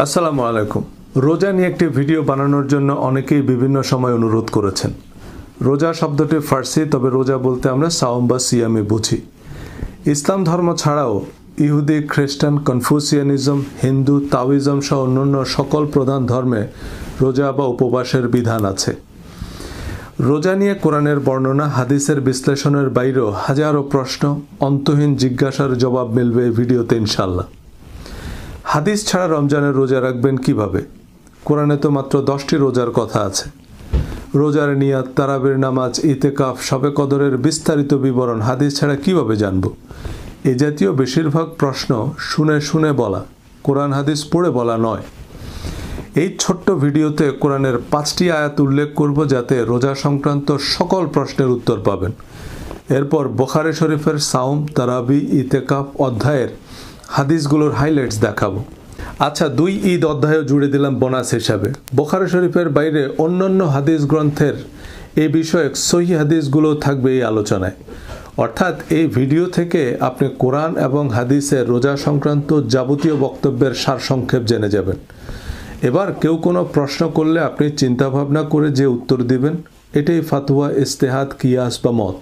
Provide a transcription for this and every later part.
আসসালামু আলাইকুম। রোজা নিয়ে একটি ভিডিও বানানোর জন্য অনেকেই বিভিন্ন সময় অনুরোধ করেছেন। রোজা শব্দটি ফার্সি, তবে রোজা বলতে আমরা সাওম বা সিয়ামে বুঝি। ইসলাম ধর্ম ছাড়াও ইহুদি, খ্রিস্টান, কনফুসিয়ানিজম, হিন্দু, তাওইজম সহ অন্যান্য সকল প্রধান ধর্মে রোজা বা উপবাসের বিধান আছে। রোজা নিয়ে কোরআনের বর্ণনা, হাদিসের বিশ্লেষণের বাইরেও হাজারো প্রশ্ন, অন্তহীন জিজ্ঞাসার জবাব মিলবে এই ভিডিওতে ইনশাল্লাহ। হাদিস ছাড়া রমজানের রোজা রাখবেন কিভাবে? কোরআনে তো মাত্র 10টি রোজার কথা আছে। রোজার নিয়াত, তারাবির নামাজ, ইতেকাফ, শবে কদরের বিস্তারিত বিবরণ হাদিস ছাড়া কিভাবে জানব? এই জাতীয় বেশিরভাগ প্রশ্ন শুনে শুনে বলা, কোরআন হাদিস পড়ে বলা নয়। এই ছোট্ট ভিডিওতে কোরআনের 5টি আয়াত উল্লেখ করব, যাতে রোজা সংক্রান্ত সকল প্রশ্নের উত্তর পাবেন। এরপর বুখারী শরীফের সাওম, তারাবি, ইতেকাফ অধ্যায়ের হাদিসগুলোর হাইলাইটস দেখাবো। আচ্ছা, 2 ঈদ অধ্যায়ও জুড়ে দিলাম বোনাস হিসাবে। বুখারী শরীফের বাইরে অন্যান্য হাদিস গ্রন্থের এই বিষয়ক সহিহ হাদিসগুলো থাকবে এই আলোচনায়। অর্থাৎ এই ভিডিও থেকে আপনি কোরআন এবং হাদিসের রোজা সংক্রান্ত যাবতীয় বক্তব্যের সারসংক্ষেপ জেনে যাবেন। এবার কেউ কোনো প্রশ্ন করলে আপনি চিন্তাভাবনা করে যে উত্তর দিবেন, এটাই ফাতোয়া, ইজতিহাদ, কিয়াস বা মত।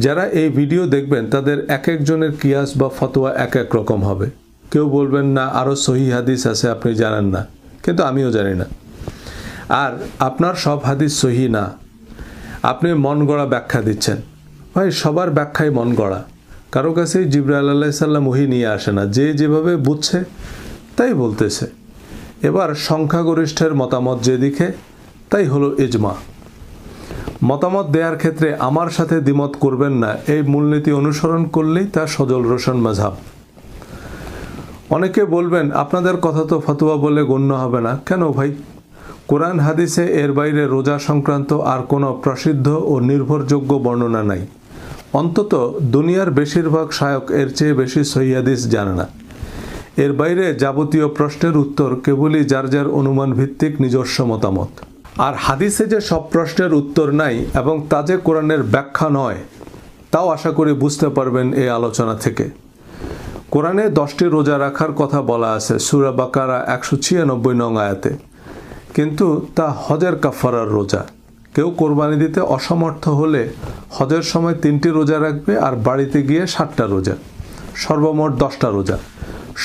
যারা এই ভিডিও দেখবেন তাদের এক একজনের কিয়াস বা ফতোয়া এক এক রকম হবে। কেউ বলবেন না আরও সহিহ হাদিস আছে আপনি জানেন না, কিন্তু আমিও জানি না। আর আপনার সব হাদিস সহি না, আপনি মন গড়া ব্যাখ্যা দিচ্ছেন। ভাই, সবার ব্যাখ্যাই মন গড়া। কারো কাছেই জিবরাইল আলাইহিস সালাম ওহী নিয়ে আসে না, যে যেভাবে বুঝছে তাই বলতেছে। এবার সংখ্যাগরিষ্ঠের মতামত যেদিকে, তাই হলো ইজমা। মতামত দেওয়ার ক্ষেত্রে আমার সাথে দ্বিমত করবেন না, এই মূলনীতি অনুসরণ করলেই তা সজল রোশন মাযহাব। অনেকে বলবেন আপনাদের কথা তো ফতোয়া বলে গণ্য হবে না। কেন ভাই? কোরআন হাদিসে এর বাইরে রোজা সংক্রান্ত আর কোনো প্রসিদ্ধ ও নির্ভরযোগ্য বর্ণনা নাই। অন্তত দুনিয়ার বেশিরভাগ শায়ক এর চেয়ে বেশি সহিহ হাদিস জানে না। এর বাইরে যাবতীয় প্রশ্নের উত্তর কেবলই যার যার অনুমান ভিত্তিক নিজস্ব মতামত। আর হাদিসে যে সব প্রশ্নের উত্তর নাই এবং তা যে কোরআনের ব্যাখ্যা নয়, তাও আশা করি বুঝতে পারবেন এই আলোচনা থেকে। কোরআনে 10টি রোজা রাখার কথা বলা আছে সূরা বাকারা 196 নং আয়াতে, কিন্তু তা হজের কাফারার রোজা। কেউ কোরবানি দিতে অসমর্থ হলে হজের সময় 3টি রোজা রাখবে আর বাড়িতে গিয়ে 7টা রোজা, সর্বমোট 10টা রোজা।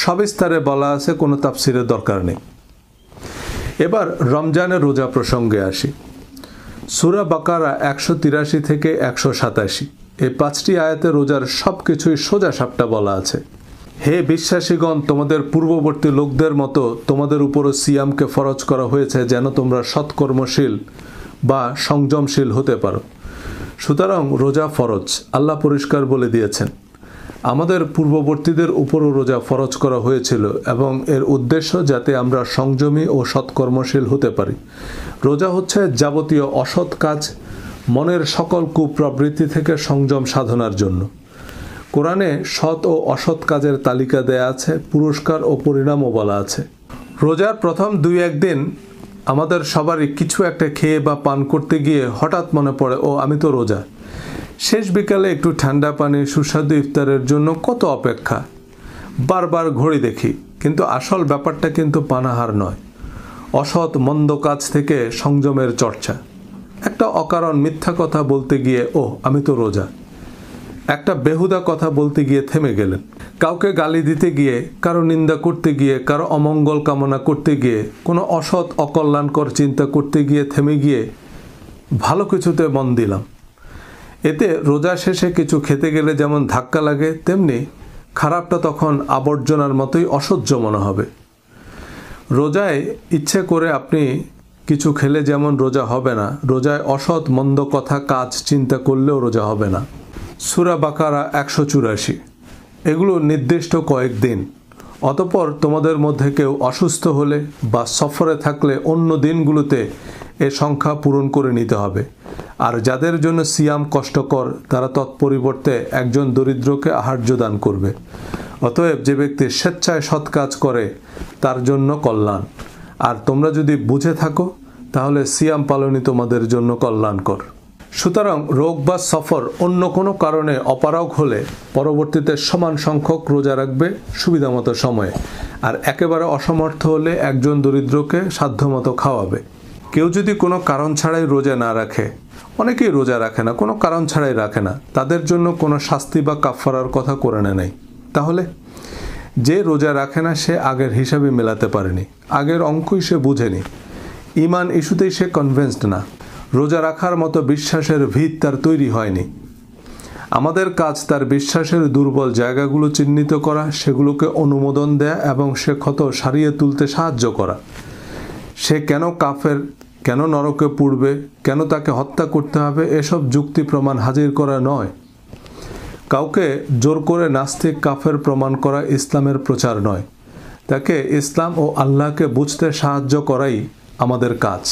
সবিস্তারে বলা আছে, কোনো তাফসিরের দরকার নেই। এবার রমজানের রোজা প্রসঙ্গে আসি। সূরা বাকারা 183 থেকে 187, এই 5টি আয়াতে রোজার সব কিছুই সোজা সাপটা বলা আছে। হে বিশ্বাসীগণ, তোমাদের পূর্ববর্তী লোকদের মতো তোমাদের উপরও সিয়ামকে ফরজ করা হয়েছে, যেন তোমরা সৎকর্মশীল বা সংযমশীল হতে পারো। সুতরাং রোজা ফরজ, আল্লাহ পরিষ্কার বলে দিয়েছেন। আমাদের পূর্ববর্তীদের উপরও রোজা ফরজ করা হয়েছিল এবং এর উদ্দেশ্য যাতে আমরা সংযমী ও সৎকর্মশীল হতে পারি। রোজা হচ্ছে যাবতীয় অসৎ কাজ, মনের সকল কুপ্রবৃত্তি থেকে সংযম সাধনার জন্য। কোরআনে সৎ ও অসৎ কাজের তালিকা দেয়া আছে, পুরস্কার ও পরিণামও বলা আছে। রোজার প্রথম 2-1 দিন আমাদের সবারই কিছু একটা খেয়ে বা পান করতে গিয়ে হঠাৎ মনে পড়ে, ও আমি তো রোজা। শেষ বিকালে একটু ঠান্ডা পানি, সুস্বাদু ইফতারের জন্য কত অপেক্ষা। বারবার ঘড়ি দেখি, কিন্তু আসল ব্যাপারটা কিন্তু পানাহার নয়, অসৎ মন্দ কাজ থেকে সংযমের চর্চা। একটা অকারণ মিথ্যা কথা বলতে গিয়ে আমি তো রোজা। একটা বেহুদা কথা বলতে গিয়ে থেমে গেলেন। কাউকে গালি দিতে গিয়ে, কারো নিন্দা করতে গিয়ে, কারো অমঙ্গল কামনা করতে গিয়ে, কোনো অসৎ অকল্যাণকর চিন্তা করতে গিয়ে থেমে গিয়ে ভালো কিছুতে মন দিলাম। এতে রোজা শেষে কিছু খেতে গেলে যেমন ধাক্কা লাগে, তেমনি খারাপটা তখন আবর্জনার মতোই অসহ্য মনে হবে। রোজায় ইচ্ছে করে আপনি কিছু খেলে যেমন রোজা হবে না, রোজায় অসৎ মন্দ কথা, কাজ, চিন্তা করলেও রোজা হবে না। সূরা বাকারা 184, এগুলো নির্দিষ্ট কয়েকদিন। অতঃপর তোমাদের মধ্যে কেউ অসুস্থ হলে বা সফরে থাকলে অন্য দিনগুলোতে এ সংখ্যা পূরণ করে নিতে হবে। আর যাদের জন্য সিয়াম কষ্টকর, তারা তৎপরিবর্তে একজন দরিদ্রকে আহার্য দান করবে। অতএব যে ব্যক্তি স্বেচ্ছায় সৎ কাজ করে তার জন্য কল্যাণ। আর তোমরা যদি বুঝে থাকো তাহলে সিয়াম পালনই তোমাদের জন্য কল্যাণকর। সুতরাং রোগ বা সফর অন্য কোনো কারণে অপারগ হলে পরবর্তীতে সমান সংখ্যক রোজা রাখবে সুবিধামতো সময়ে। আর একেবারে অসমর্থ হলে একজন দরিদ্রকে সাধ্যমতো খাওয়াবে। কেউ যদি কোনো কারণ ছাড়াই রোজা না রাখে, অনেকেই রোজা রাখে না, কোনো কারণ ছাড়াই রাখে না, তাদের জন্য কোনো শাস্তি বা কাফফারার কথা কোরআনে নেই। তাহলে যে রোজা রাখে না সে আগের হিসাবে মেলাতে পারেনি, আগের অঙ্কই সে বুঝেনি, ঈমান ইস্যুতেই সে কনভিন্সড না, রোজা রাখার মতো বিশ্বাসের ভিত তার তৈরি হয়নি। আমাদের কাজ তার বিশ্বাসের দুর্বল জায়গাগুলো চিহ্নিত করা, সেগুলোকে অনুমোদন দেয়া এবং সে ক্ষত সারিয়ে তুলতে সাহায্য করা। সে কেন কাফের, কেন নরকে পুড়বে, কেন তাকে হত্যা করতে হবে, এসব যুক্তি প্রমাণ হাজির করা নয়। কাউকে জোর করে নাস্তিক কাফের প্রমাণ করা ইসলামের প্রচার নয়। তাকে ইসলাম ও আল্লাহকে বুঝতে সাহায্য করাই আমাদের কাজ।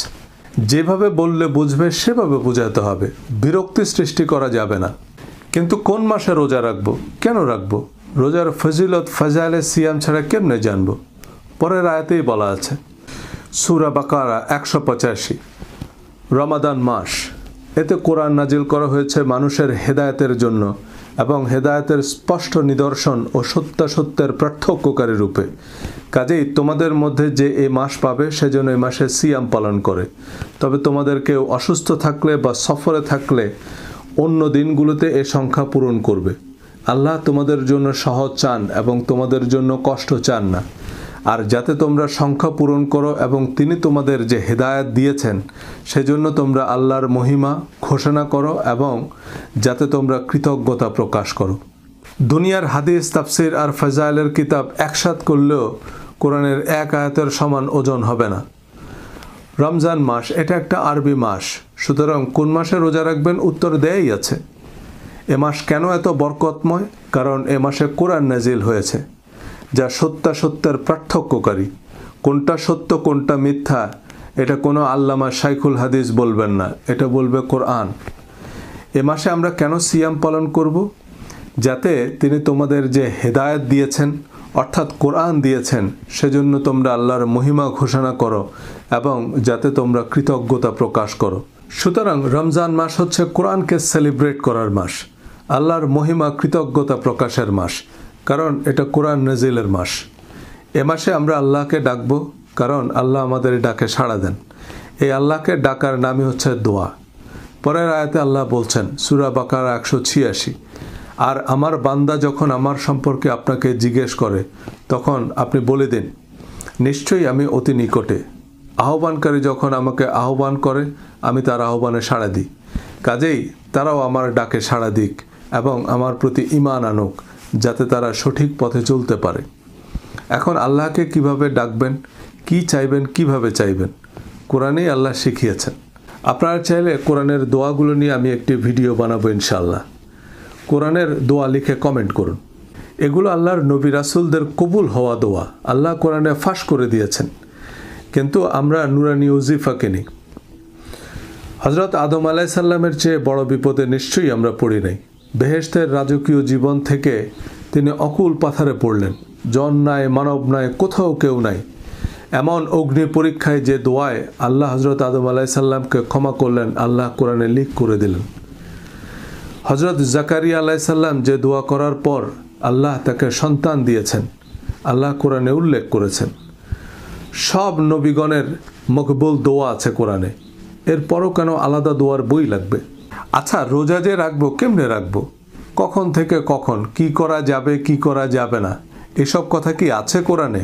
যেভাবে বললে বুঝবে সেভাবে বোঝাতে হবে, বিরক্তি সৃষ্টি করা যাবে না। কিন্তু কোন মাসে রোজা রাখবো, কেন রাখবো, রোজার ফজিলত ফাজাইলে সিয়াম ছাড়া কেমনে জানবো? পরের আয়াতেই বলা আছে, সূরা বাকারা 185, রমাদান মাস। এতে কোরআন নাজিল করা হয়েছে মানুষের হেদায়েতের জন্য এবং হেদায়েতের স্পষ্ট নিদর্শন ও সত্যাসত্যের পার্থক্যকারী রূপে। কাজেই তোমাদের মধ্যে যে এই মাস পাবে সেজন্য এই মাসে সিয়াম পালন করে। তবে তোমাদের কেউ অসুস্থ থাকলে বা সফরে থাকলে অন্য দিনগুলোতে এ সংখ্যা পূরণ করবে। আল্লাহ তোমাদের জন্য সহজ চান এবং তোমাদের জন্য কষ্ট চান না। আর যাতে তোমরা সংখ্যা পূরণ করো এবং তিনি তোমাদের যে হেদায়েত দিয়েছেন সেজন্য তোমরা আল্লাহর মহিমা ঘোষণা করো এবং যাতে তোমরা কৃতজ্ঞতা প্রকাশ করো। দুনিয়ার হাদিস, তাফসির আর ফাজাইলের কিতাব একসাথ করলেও কোরআনের এক আয়াতের সমান ওজন হবে না। রমজান মাস এটা একটা আরবি মাস, সুতরাং কোন মাসে রোজা রাখবেন উত্তর দেয়াই আছে। এ মাস কেন এত বরকতময়? কারণ এ মাসে কোরআন নাজিল হয়েছে, যা সত্যাসত্যের পার্থক্যকারী। কোনটা সত্য কোনটা মিথ্যা এটা কোনো আল্লামা শাইখুল হাদিস বলবেন না, এটা বলবে কোরআন। এ মাসে আমরা কেন সিয়াম পালন করব? যাতে তিনি তোমাদের যে হেদায়েত দিয়েছেন অর্থাৎ কোরআন দিয়েছেন সেজন্য তোমরা আল্লাহর মহিমা ঘোষণা করো এবং যাতে তোমরা কৃতজ্ঞতা প্রকাশ করো। সুতরাং রমজান মাস হচ্ছে কোরআনকে সেলিব্রেট করার মাস, আল্লাহর মহিমা কৃতজ্ঞতা প্রকাশের মাস, কারণ এটা কোরআন নাজিলের মাস। এ মাসে আমরা আল্লাহকে ডাকবো কারণ আল্লাহ আমাদের ডাকে সাড়া দেন। এই আল্লাহকে ডাকার নামই হচ্ছে দোয়া। পরের আয়াতে আল্লাহ বলছেন, সূরা বাকারা 186, আর আমার বান্দা যখন আমার সম্পর্কে আপনাকে জিজ্ঞেস করে তখন আপনি বলে দিন, নিশ্চয়ই আমি অতি নিকটে। আহ্বানকারী যখন আমাকে আহ্বান করে আমি তার আহ্বানে সাড়া দিই। কাজেই তারাও আমার ডাকে সাড়া দিক এবং আমার প্রতি ঈমান আনুক, যাতে তারা সঠিক পথে চলতে পারে। এখন আল্লাহকে কিভাবে ডাকবেন, কি চাইবেন, কিভাবে চাইবেন, কোরআনেই আল্লাহ শিখিয়েছেন। আপনারা চাইলে কোরআনের দোয়াগুলো নিয়ে আমি একটি ভিডিও বানাবো ইনশাআল্লাহ। কোরআনের দোয়া লিখে কমেন্ট করুন। এগুলো আল্লাহর নবী রাসূলদের কবুল হওয়া দোয়া, আল্লাহ কোরআনে ফাঁস করে দিয়েছেন, কিন্তু আমরা নুরানি ওজিফাকে নিই। হযরত আদম আলাইহিস সালামের চেয়ে বড় বিপদে নিশ্চয়ই আমরা পড়ি নাই। বেহেশতের রাজকীয় জীবন থেকে তিনি অকুল পাথারে পড়লেন। জন নাই, মানব নাই, কোথাও কেউ নাই। এমন অগ্নি পরীক্ষায় যে দোয়ায় আল্লাহ হযরত আদম আলাইহিস সালামকে ক্ষমা করলেন, আল্লাহ কোরআনে লিখ করে দিলেন। হযরত জাকারিয়া আলাইহিস সালাম যে দোয়া করার পর আল্লাহ তাকে সন্তান দিয়েছেন, আল্লাহ কোরআনে উল্লেখ করেছেন। সব নবীগণের মকবুল দোয়া আছে কোরআনে, এরপরও কেন আলাদা দোয়ার বই লাগবে? আচ্ছা, রোজা যে রাখবো কেমনে রাখবো, কখন থেকে কখন, কি করা যাবে কি করা যাবে না, এসব কথা কি আছে কোরআনে?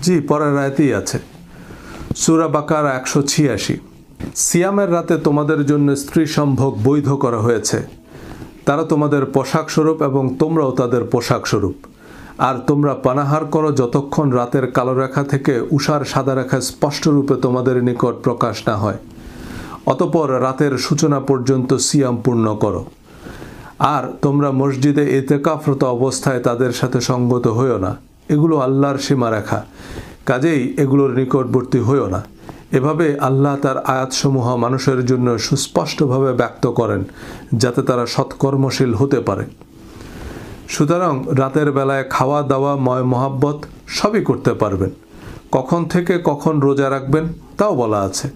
জি, পরের আয়াতেই আছে, সূরা বাকারা 186। সিয়ামের রাতে তোমাদের জন্য স্ত্রী সম্ভোগ বৈধ করা হয়েছে, তারা তোমাদের পোশাক স্বরূপ এবং তোমরাও তাদের পোশাক স্বরূপ। আর তোমরা পানাহার করো যতক্ষণ রাতের কালো রেখা থেকে উষার সাদা রেখা স্পষ্টরূপে তোমাদের নিকট প্রকাশ না হয়। অতঃপর রাতের সূচনা পর্যন্ত সিয়াম পূর্ণ করো। আর তোমরা মসজিদে ইতিকাফরত অবস্থায় তাদের সাথে সঙ্গত হইও না, এগুলো আল্লাহর সীমারেখা, কাজেই এগুলোর নিকটবর্তী হইও না। এভাবে আল্লাহ তার আয়াতসমূহ মানুষের জন্য সুস্পষ্টভাবে ব্যক্ত করেন যাতে তারা সৎকর্মশীল হতে পারে। সুতরাং রাতের বেলায় খাওয়া দাওয়া, ময় মহাব্বত সবই করতে পারবেন। কখন থেকে কখন রোজা রাখবেন তাও বলা আছে।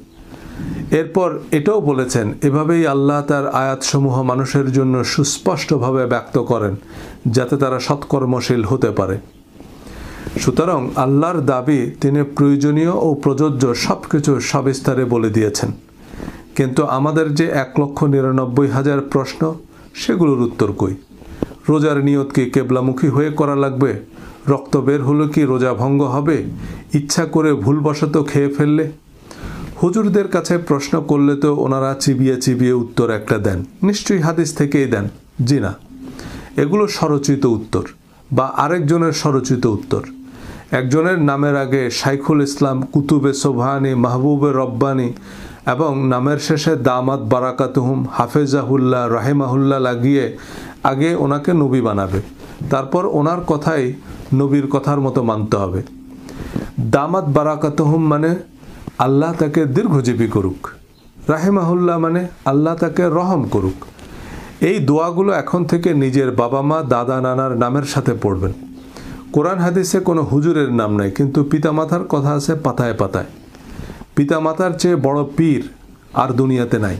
এরপর এটাও বলেছেন, এভাবেই আল্লাহ তার আয়াতসমূহ মানুষের জন্য সুস্পষ্টভাবে ব্যক্ত করেন যাতে তারা সৎকর্মশীল হতে পারে। সুতরাং আল্লাহর দাবি তিনি প্রয়োজনীয় ও প্রযোজ্য সব কিছু সবিস্তারে বলে দিয়েছেন, কিন্তু আমাদের যে 1,99,000 প্রশ্ন, সেগুলোর উত্তর কই? রোজার নিয়ত কি কেবলামুখী হয়ে করা লাগবে? রক্ত বের হলো কি রোজা ভঙ্গ হবে? ইচ্ছা করে ভুলবশত খেয়ে ফেললে? হুজুরদের কাছে প্রশ্ন করলে তো ওনারা চিবিয়ে চিবিয়ে উত্তর একটা দেন, নিশ্চয়ই হাদিস থেকেই দেন। জি না, এগুলো স্বরচিত উত্তর বা আরেকজনের স্বরচিত উত্তর। একজনের নামের আগে শাইখুল ইসলাম, কুতুবে সোবহানি, মাহবুবে রব্বানি এবং নামের শেষে দামাত বারাকাতুহুম, হাফেজাহুল্লাহ, রাহেমাহুল্লাহ লাগিয়ে আগে ওনাকে নবী বানাবে, তারপর ওনার কথাই নবীর কথার মতো মানতে হবে। দামাত বারাকাতুহুম মানে আল্লাহ তাকে দীর্ঘজীবী করুক, রাহেমাহুল্লাহ মানে আল্লাহ তাকে রহম করুক। এই দোয়াগুলো এখন থেকে নিজের বাবা মা, দাদা, নানার নামের সাথে পড়বেন। কোরআন হাদিসে কোনো হুজুরের নাম নাই, কিন্তু পিতামাতার কথা আছে পাতায় পাতায়। পিতামাতার চেয়ে বড় পীর আর দুনিয়াতে নাই।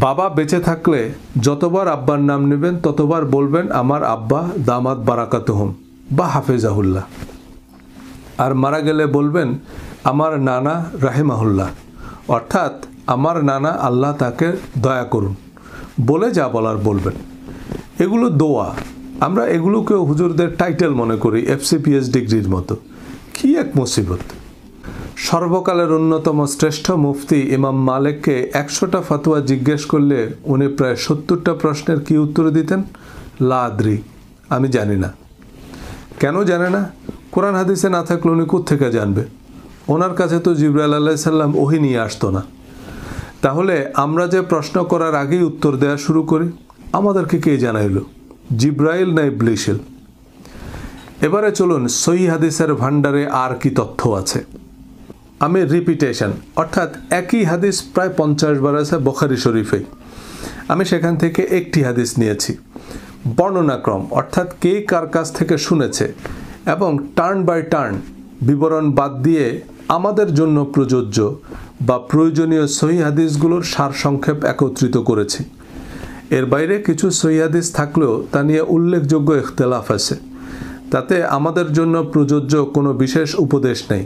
বাবা বেঁচে থাকলে যতবার আব্বার নাম নেবেন ততবার বলবেন আমার আব্বা দামাত বারাকাতুহুম বা হাফেজাহুল্লাহ, আর মারা গেলে বলবেন আমার নানা রাহেমাহুল্লাহ, অর্থাৎ আমার নানা আল্লাহ তাকে দয়া করুন বলে যা বলার বলবেন। এগুলো দোয়া, আমরা এগুলোকে হুজুরদের টাইটেল মনে করি, FCPS ডিগ্রির মতো। কি এক মুসিবত! সর্বকালের অন্যতম শ্রেষ্ঠ মুফতি ইমাম মালিককে 100টা ফতোয়া জিজ্ঞেস করলে উনি প্রায় 70টা প্রশ্নের কি উত্তর দিতেন? লা আদরি, আমি জানি না। কেন জানে না? কোরআন হাদিসে না থাকলে উনি কোত্থেকে জানবে? ওনার কাছে তো জিবরাইল আলাইহিস সালাম ওহী নিয়ে আসতো না। তাহলে আমরা যে প্রশ্ন করার আগেই উত্তর দেওয়া শুরু করি, আমাদেরকে কে জানাইলো? জিবরাইল না ইবলিস? এবারে চলুন সহিহ হাদিসের ভান্ডারে আর কি তথ্য আছে। আমি রিপিটেশন, অর্থাৎ একই হাদিস প্রায় 50 বার আছে বুখারী শরীফে। আমি সেখান থেকে একটি হাদিস নিয়েছি। বর্ণনাক্রম, অর্থাৎ কে কার কাছ থেকে শুনেছে, এবং টার্ন বাই টার্ন বিবরণ বাদ দিয়ে আমাদের জন্য প্রযোজ্য বা প্রয়োজনীয় সহিহ হাদিসগুলোর সারসংক্ষেপ একত্রিত করেছি। এর বাইরে কিছু সহিহ হাদিস থাকলেও তা নিয়ে উল্লেখযোগ্য ইখতিলাফ আছে। তাতে আমাদের জন্য প্রযোজ্য কোনো বিশেষ উপদেশ নেই।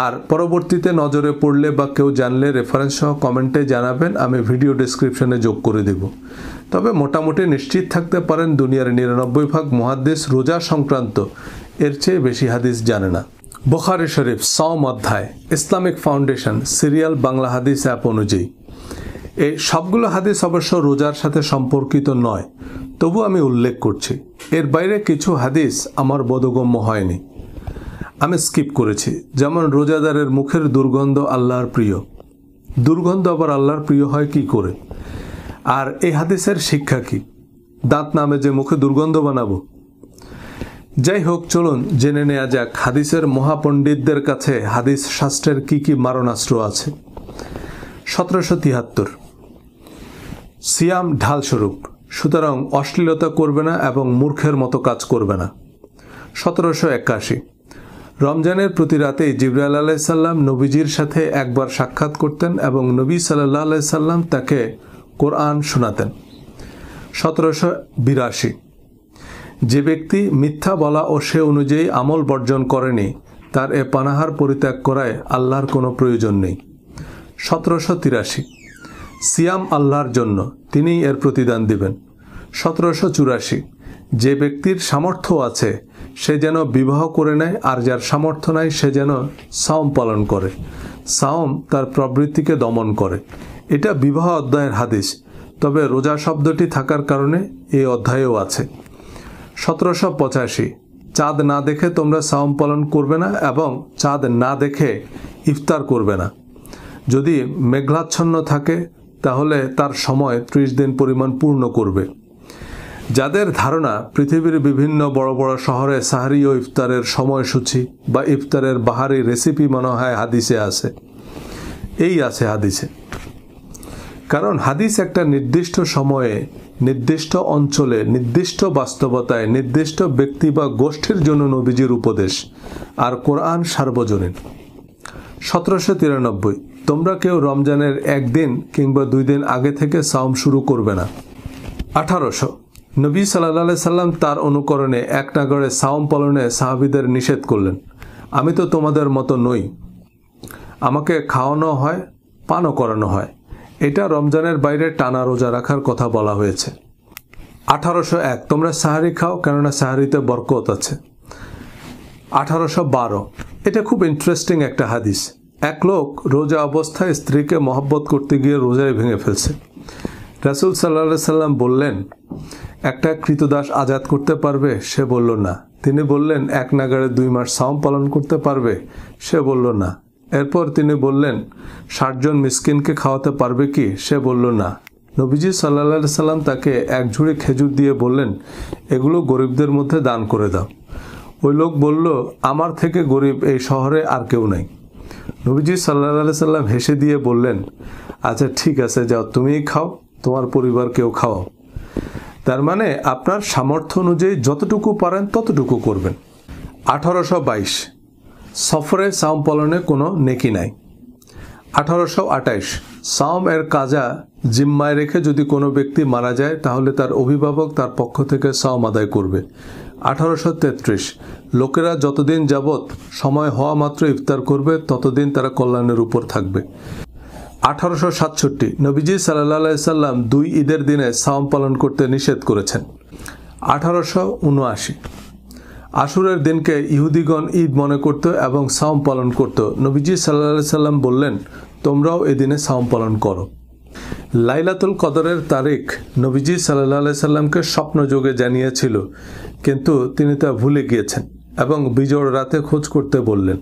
আর পরবর্তীতে নজরে পড়লে বা কেউ জানলে রেফারেন্স সহ কমেন্টে জানাবেন, আমি ভিডিও ডেসক্রিপশনে যোগ করে দেব। তবে মোটামুটি নিশ্চিত থাকতে পারেন দুনিয়ার 99% মুহাদ্দিস রোজা সংক্রান্ত এর চেয়ে বেশি হাদিস জানে না। বুখারী শরীফ সওম অধ্যায়, ইসলামিক ফাউন্ডেশন সিরিয়াল বাংলা হাদিস অ্যাপ অনুযায়ী। এই সবগুলো হাদিস অবশ্য রোজার সাথে সম্পর্কিত নয়, তবু আমি উল্লেখ করছি। এর বাইরে কিছু হাদিস আমার বোধগম্য হয়নি, আমি স্কিপ করেছি। যেমন রোজাদারের মুখের দুর্গন্ধ আল্লাহর প্রিয়। দুর্গন্ধ আবার আল্লাহর প্রিয় হয় কি করে? আর এই হাদিসের শিক্ষা কি? দাঁত নামে যে মুখে দুর্গন্ধ বানাবো? যাই হোক, চলুন জেনে নেওয়া যাক হাদিসের মহাপণ্ডিতদের কাছে হাদিস শাস্ত্রের কি কি মারণাস্ত্র আছে। 1773 সিয়াম ঢালস্বরূপ, সুতরাং অশ্লীলতা করবে না এবং মূর্খের মতো কাজ করবে না। 1781 রমজানের প্রতি রাতেই জিবরাইল আলাইহিস সালাম নবীজির সাথে একবার সাক্ষাৎ করতেন এবং নবী সাল্লাল্লাহু আলাইহি সাল্লাম তাকে কোরআন শোনাতেন। 1782 যে ব্যক্তি মিথ্যা বলা ও সে অনুযায়ী আমল বর্জন করেনি, তার এ পানাহার পরিত্যাগ করায় আল্লাহর কোনো প্রয়োজন নেই। 1783 সিয়াম আল্লাহর জন্য, তিনিই এর প্রতিদান দিবেন। 1784 যে ব্যক্তির সামর্থ্য আছে সে যেন বিবাহ করে নেয়, আর যার সামর্থ্য নাই সে যেন সাওম পালন করে। সাওম তার প্রবৃত্তিকে দমন করে। এটা বিবাহ অধ্যায়ের হাদিস, তবে রোজা শব্দটি থাকার কারণে এই অধ্যায়েও আছে। 1785 চাঁদ না দেখে তোমরা সাওম পালন করবে না এবং চাঁদ না দেখে ইফতার করবে না। যদি মেঘাচ্ছন্ন থাকে তাহলে তার সময় 30 দিন পরিমাণ পূর্ণ করবে। যাদের ধারণা পৃথিবীর বিভিন্ন বড় বড় শহরে সাহরি ও ইফতারের সময়সূচি বা ইফতারের বাহারি রেসিপি মনে হয় হাদিসে আছে, এই আছে হাদিসে। কারণ হাদিস একটা নির্দিষ্ট সময়ে, নির্দিষ্ট অঞ্চলে, নির্দিষ্ট বাস্তবতায়, নির্দিষ্ট ব্যক্তি বা গোষ্ঠীর জন্য নবীজির উপদেশ, আর কোরআন সার্বজনীন। 1793 তোমরা কেউ রমজানের 1 দিন কিংবা 2 দিন আগে থেকে সাওম শুরু করবে না। 1800 নবী সাল্লাল্লাহু আলাইহি সাল্লাম তার অনুকরণে এক নাগাড়ে সাওম পালনে সাহাবীদের নিষেধ করলেন। আমি তো তোমাদের মতো নই, আমাকে খাওয়ানো হয়, পানও করানো হয়। এটা রমজানের বাইরে টানা রোজা রাখার কথা বলা হয়েছে। 1801 তোমরা সাহারি খাও, কেননা সাহারিতে বরকত আছে। 1812 এটা খুব ইন্টারেস্টিং একটা হাদিস। এক লোক রোজা অবস্থায় স্ত্রীকে মহব্বত করতে গিয়ে রোজায় ভেঙে ফেলছে। রাসূল সাল্লাল্লাহু আলাইহি সাল্লাম বললেন, একটা কৃতদাস আজাদ করতে পারবে? সে বলল না। তিনি বললেন, এক নাগাড়ে 2 মাস সাওম পালন করতে পারবে? সে বলল না। এরপর তিনি বললেন, 60 জন মিসকিনকে খাওয়াতে পারবে কি? সে বলল না। নবীজি সাল্লাল্লাহু আলাইহি সাল্লাম তাকে এক ঝুড়ি খেজুর দিয়ে বললেন, এগুলো গরিবদের মধ্যে দান করে দাও। ওই লোক বলল, আমার থেকে গরিব এই শহরে আর কেউ নাই। নবীজি সাল্লাল্লাহু আলাইহি সাল্লাম হেসে দিয়ে বললেন, আচ্ছা ঠিক আছে, যাও, তুমিই খাও, তোমার পরিবারকেও খাওয়াও। তার মানে আপনার সামর্থ্য অনুযায়ী যতটুকু পারেন ততটুকু করবেন। 1822 সফরে সাওম পালনে কোনো নেকি নাই। 1828 সাওম এর কাজা জিম্মায় রেখে যদি কোনো ব্যক্তি মারা যায় তাহলে তার অভিভাবক তার পক্ষ থেকে সাওম আদায় করবে। 1833 লোকেরা যতদিন যাবৎ সময় হওয়া মাত্র ইফতার করবে ততদিন তারা কল্যাণের উপর থাকবে। 1867 নবীজি সাল্লাল্লাহু আলাইহি সাল্লাম 2 ঈদের দিনে সাওম পালন করতে নিষেধ করেছেন। 1879 আশুরের দিনকে ইহুদিগণ ঈদ মনে করত এবং সাওম পালন করত। নবীজি সাল্লাল্লাহু আলাইহি সাল্লাম বললেন, তোমরাও এদিনে সাওম পালন করো। লাইলাতুল কদরের তারিখ নবীজি সাল্লাল্লাহু আলাইহি সাল্লামকে স্বপ্নযোগে জানিয়েছিল, কিন্তু তিনি তা ভুলে গিয়েছেন এবং বিজোড় রাতে খোঁজ করতে বললেন।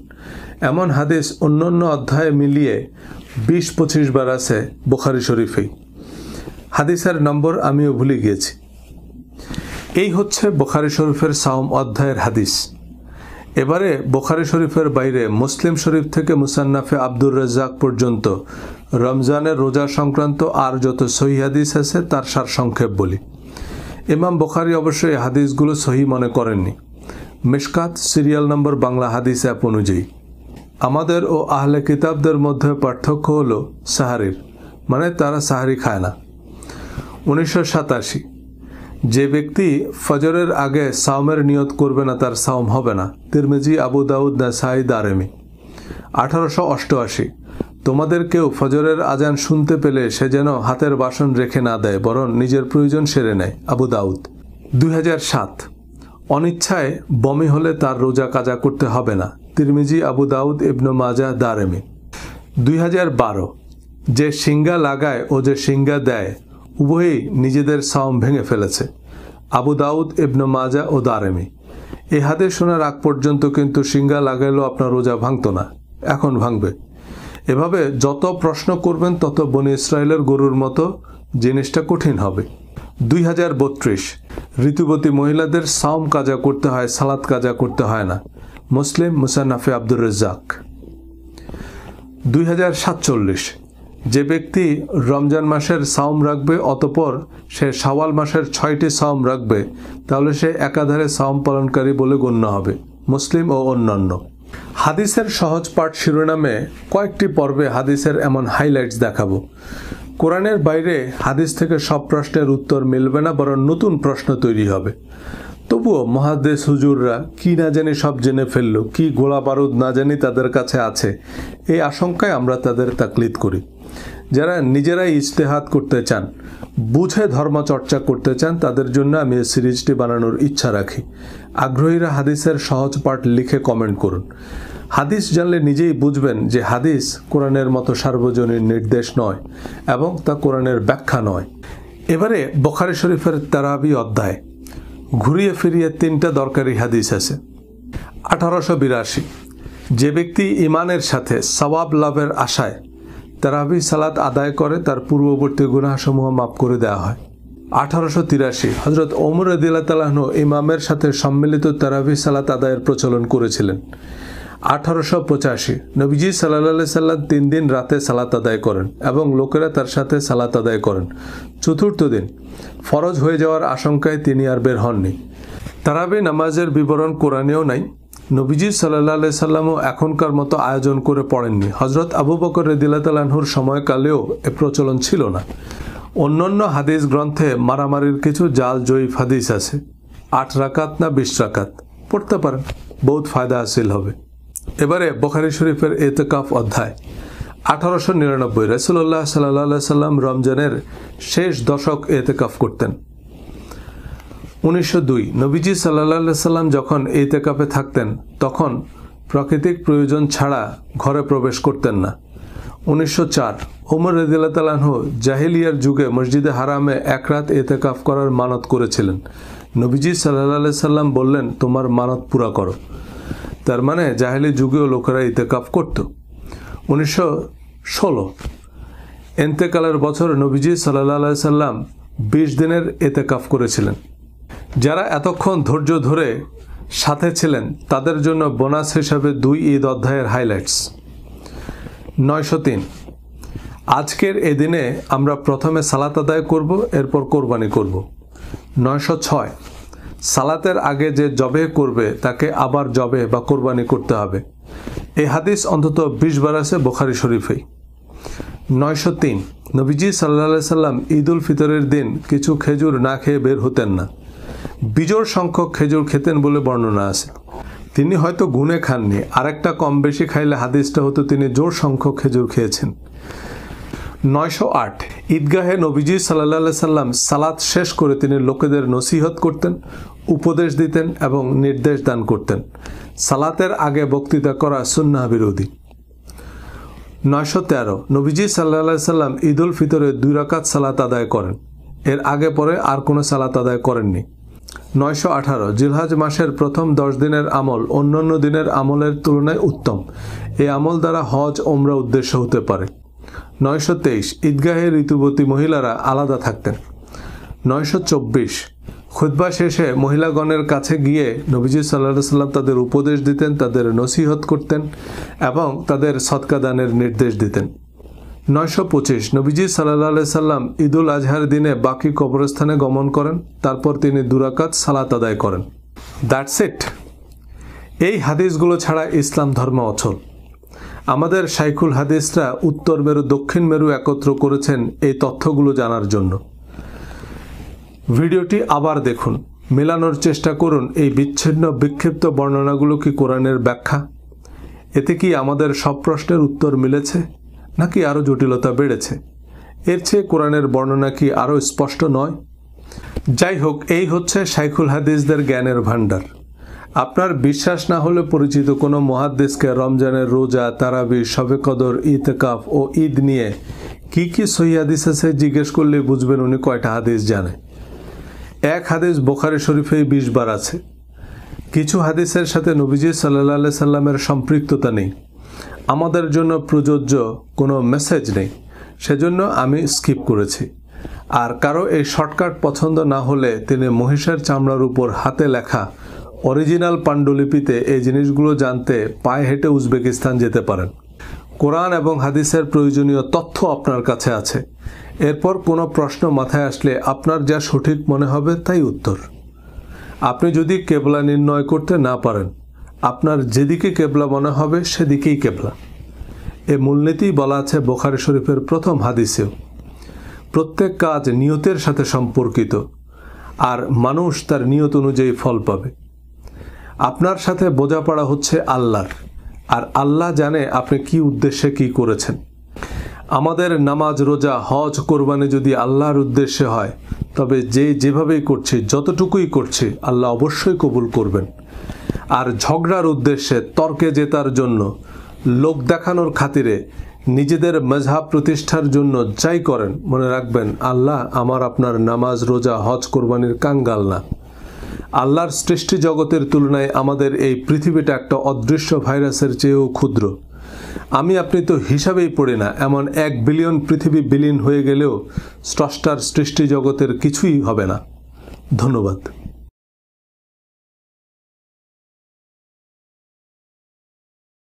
এমন হাদিস অন্যান্য অধ্যায়ে মিলিয়ে 20-25 বার আছে বুখারী শরীফেই। হাদিসের নম্বর আমিও ভুলে গিয়েছি। এই হচ্ছে বুখারী শরীফের সাওম অধ্যায়ের হাদিস। এবারে বুখারী শরীফের বাইরে মুসলিম শরীফ থেকে মুসান্নাফে আব্দুর রাজ্জাক পর্যন্ত রমজানের রোজা সংক্রান্ত আর যত সহিহ হাদিস আছে তার সারসংক্ষেপ বলি। ইমাম বুখারী অবশ্যই হাদিসগুলো সহিহ মনে করেননি। মিশকাত সিরিয়াল নম্বর বাংলা হাদিস অ্যাপ অনুযায়ী। আমাদের ও আহলে কিতাবদের মধ্যে পার্থক্য হলো সাহারির, মানে তারা সাহারি খায় না। 1987 যে ব্যক্তি ফজরের আগে সাওমের নিয়ত করবে না তার সাওম হবে না। তিরমিজি, আবু দাউদ, নাসাই, দারেমি। 1888 তোমাদের কেউ ফজরের আজান শুনতে পেলে সে যেন হাতের বাসন রেখে না দেয়, বরং নিজের প্রয়োজন সেরে নেয়। আবু দাউদ। 2007 অনিচ্ছায় বমি হলে তার রোজা কাজা করতে হবে না। তিরমিজি, আবু দাউদ, ইবনে মাজাহ, দারেমি। 2012 যে শিঙ্গা লাগায় ও যে শিঙ্গা দেয় উভয়ই নিজেদের সাওম ভেঙে ফেলেছে। আবু দাউদ, ইবনে মাজাহ ও দারেমি। এই হাদিস শোনার আগ পর্যন্ত কিন্তু শিঙ্গা লাগাইলেও আপনার রোজা ভাঙত না, এখন ভাঙবে। এভাবে যত প্রশ্ন করবেন তত বনি ইসরায়েলের গরুর মতো জিনিসটা কঠিন হবে। 2032 ঋতুবতী মহিলাদের সাওম কাজা করতে হয়, সালাত কাজা করতে হয় না। মুসলিম, মুসান্নাফে আব্দুর রাজ্জাক। 2047 যে ব্যক্তি রমজান মাসের সাওম রাখবে অতঃপর সে শাওয়াল মাসের 6টি সাওম রাখবে তাহলে সে একাধারে সাওম পালনকারী বলে গণ্য হবে। মুসলিম ও অন্যান্য। হাদিসের সহজ পাঠ শিরোনামে কয়েকটি পর্বে হাদিসের এমন হাইলাইটস দেখাবো। কোরআনের বাইরে হাদিস থেকে সব প্রশ্নের উত্তর মিলবে না, বরং নতুন প্রশ্ন তৈরি হবে। তবুও মুহাদ্দিস হুজুররা কি না জানি সব জেনে ফেললো, কি গোলা বারুদ না জানি তাদের কাছে আছে, এই আশঙ্কায় আমরা তাদের তাকলিদ করি। যারা নিজেরাই ইজতেহাদ করতে চান, বুঝে ধর্মচর্চা করতে চান, তাদের জন্য আমি এই সিরিজটি বানানোর ইচ্ছা রাখি। আগ্রহীরা হাদিসের সহজ পাঠ লিখে কমেন্ট করুন। হাদিস জানলে নিজেই বুঝবেন যে হাদিস কোরআনের মতো সার্বজনীন নির্দেশ নয় এবং তা কোরআনের ব্যাখ্যা নয়। এবারে বুখারী শরীফের তারাবি অধ্যায়। ঘুরিয়ে ফিরিয়ে 3টা দরকারি হাদিস আছে। 1882 যে ব্যক্তি ঈমানের সাথে সওয়াব লাভের আশায় তারাবি সালাত আদায় করে তার পূর্ববর্তী গুনাহসমূহ মাফ করে দেওয়া হয়। 1883 হযরত ওমর রাদিয়াল্লাহু তাআলা আনহু ইমামের সাথে সম্মিলিত তারাবি সালাত আদায়ের প্রচলন করেছিলেন। 1885 নবীজি সাল্লাল্লাহু আলাইহি সাল্লাম 3 দিন রাতে সালাত আদায় করেন এবং লোকেরা তার সাথে সালাত আদায় করেন। চতুর্থ দিন ফরজ হয়ে যাওয়ার আশঙ্কায় তিনি আর বের হননি। তারাবি নামাজের বিবরণ কোরআনেও নাই। নবীজি সাল্লাল্লাহু আলাইহি সাল্লামও এখনকার মতো আয়োজন করে পড়েননি। হযরত আবু বকর রাদিয়াল্লাহু তাআলা আনহুর সময়কালেও এ প্রচলন ছিল না। অন্যান্য হাদিস গ্রন্থে মারামারির কিছু জাল জয়ীফ হাদিস আছে। 8 রাকাত না 20 রাকাত পড়তে পারেন, বহুত ফায়দা হাসিল হবে। এবারে বুখারী শরীফের ইতিকাফ অধ্যায়। 1899 রাসূলুল্লাহ সাল্লাল্লাহু আলাইহি সাল্লাম রমজানের শেষ দশক ইতিকাফ করতেন। 1902 নবীজি সাল্লাল্লাহু আলাইহি সাল্লাম যখন ইতিকাফে থাকতেন তখন প্রাকৃতিক প্রয়োজন ছাড়া ঘরে প্রবেশ করতেন না। 1904 ওমর রাদিয়াল্লাহু তাআলা আনহু জাহিলিয়ার যুগে মসজিদে হারামে এক রাত ইতিকাফ করার মানত করেছিলেন। নবীজি সাল্লাল্লাহু আলাইহি সাল্লাম বললেন, তোমার মানত পুরা করো। তার মানে জাহিলি যুগেও লোকেরা ইতিকাফ করত। 1916 ইন্তেকালের বছর নবীজি সাল্লাল্লাহু আলাইহি সাল্লাম 20 দিনের ইতিকাফ করেছিলেন। যারা এতক্ষণ ধৈর্য ধরে সাথে ছিলেন তাদের জন্য বোনাস হিসাবে 2 ঈদ অধ্যায়ের হাইলাইটস। 903 আজকের এই দিনে আমরা প্রথমে সালাত আদায় করব, এরপর কোরবানি করব। 906 সালাতের আগে যে জবে করবে তাকে আবার জবে বা কোরবানি করতে হবে। এই হাদিস অন্তত 20 বার আছে বুখারী শরীফে। 903 নবীজি সাল্লাল্লাহু আলাইহি সাল্লাম ঈদ উল ফিতরের দিন কিছু খেজুর না খেয়ে বের হতেন না। বিজোড় সংখ্যক খেজুর খেতেন বলে বর্ণনা আছে। তিনি হয়তো গুনে খাননি, আরেকটা কম বেশি খাইলে হাদিসটা হতো তিনি জোড় সংখ্যক খেজুর খেয়েছেন। 908 ঈদগাহে নবীজি সাল্লাল্লাহু আলাইহি সাল্লাম সালাত শেষ করে তিনি লোকেদের নসিহত করতেন, উপদেশ দিতেন এবং নির্দেশ দান করতেন। সালাতের আগে বক্তৃতা করা সুন্নাহ বিরোধী। 913 নবীজি সাল্লাল্লাহু আলাইহি সাল্লাম ঈদ উল ফিতরে 2 রাকাত সালাত আদায় করেন, এর আগে পরে আর কোনো সালাত আদায় করেননি। 918 জিলহজ মাসের প্রথম 10 দিনের আমল অন্যান্য দিনের আমলের তুলনায় উত্তম। এই আমল দ্বারা হজ ওমরা উদ্দেশ্য হতে পারে। 923 ঈদগাহে ঋতুবতী মহিলারা আলাদা থাকতেন। 924 খুতবা শেষে মহিলাগণের কাছে গিয়ে নবীজি সাল্লাল্লাহু আলাইহি সাল্লাম তাদের উপদেশ দিতেন, তাদের নসিহত করতেন এবং তাদের সদকা দানের নির্দেশ দিতেন। 925 নবীজি সাল্লাল্লাহু আলাইহি সাল্লাম ঈদুল আজহার দিনে বাকি কবরস্থানে গমন করেন, তারপর তিনি 2 রাকাত সালাত আদায় করেন। That's it. এই হাদিসগুলো ছাড়া ইসলাম ধর্ম অচল। আমাদের শাইখুল হাদিসরা উত্তর মেরু দক্ষিণ মেরু একত্র করেছেন এই তথ্যগুলো জানার জন্য। ভিডিওটি আবার দেখুন, মেলানোর চেষ্টা করুন এই বিচ্ছিন্ন বিক্ষিপ্ত বর্ণনাগুলো কি কোরআনের ব্যাখ্যা। এতে কি আমাদের সব প্রশ্নের উত্তর মিলেছে নাকি আরও জটিলতা বেড়েছে? এর চেয়ে কোরআনের বর্ণনা কি আরও স্পষ্ট নয়? যাই হোক, এই হচ্ছে শাইখুল হাদিসদের জ্ঞানের ভাণ্ডার। আপনার বিশ্বাস না হলে পরিচিত কোনো মুহাদ্দিসকে রমজানের রোজা, তারাবি, শবে কদর, ইতিকাফ ও ঈদ নিয়ে কি কি সহিহ হাদিস আছে জিজ্ঞেস করলে বুঝবেন উনি কয়টা হাদিস জানে। এক হাদিস বুখারী শরীফেই 20 বার আছে। কিছু হাদিসের সাথে নবীজি সাল্লাল্লাহু আলাইহি সাল্লামের সম্পৃক্ততা নেই, আমাদের জন্য প্রযোজ্য কোনো মেসেজ নেই, সেজন্য আমি স্কিপ করেছি। আর কারো এই শর্টকাট পছন্দ না হলে তিনি মহিষের চামড়ার উপর হাতে লেখা অরিজিনাল পাণ্ডুলিপিতে এই জিনিসগুলো জানতে পায়ে হেঁটে উজবেকিস্তান যেতে পারেন। কোরআন এবং হাদিসের প্রয়োজনীয় তথ্য আপনার কাছে আছে। এরপর কোনো প্রশ্ন মাথায় আসলে আপনার যা সঠিক মনে হবে তাই উত্তর। আপনি যদি কেবলা নির্ণয় করতে না পারেন, আপনার যেদিকে কেবলা মনে হবে সেদিকেই কেবলা। এ মূলনীতি বলা আছে বুখারী শরীফের প্রথম হাদিসেও। প্রত্যেক কাজ নিয়তের সাথে সম্পর্কিত, আর মানুষ তার নিয়ত অনুযায়ী ফল পাবে। আপনার সাথে বোঝাপড়া হচ্ছে আল্লাহর, আর আল্লাহ জানে আপনি কি উদ্দেশ্যে কি করেছেন। আমাদের নামাজ, রোজা, হজ, কোরবানি যদি আল্লাহর উদ্দেশ্যে হয় তবে যেভাবেই করছি, যতটুকুই করছি আল্লাহ অবশ্যই কবুল করবেন। আর ঝগড়ার উদ্দেশ্যে, তর্কে জেতার জন্য, লোক দেখানোর খাতিরে, নিজেদের মজহাব প্রতিষ্ঠার জন্য যাই করেন, মনে রাখবেন আল্লাহ আমার আপনার নামাজ, রোজা, হজ, কোরবানির কাঙ্গাল না। আল্লাহর সৃষ্টি জগতের তুলনায় আমাদের এই পৃথিবীটা একটা অদৃশ্য ভাইরাসের চেয়েও ক্ষুদ্র। আমি আপনি তো হিসাবেই পড়ি না, এমন 1 বিলিয়ন পৃথিবী বিলীন হয়ে গেলেও স্রষ্টার সৃষ্টি জগতের কিছুই হবে না। ধন্যবাদ।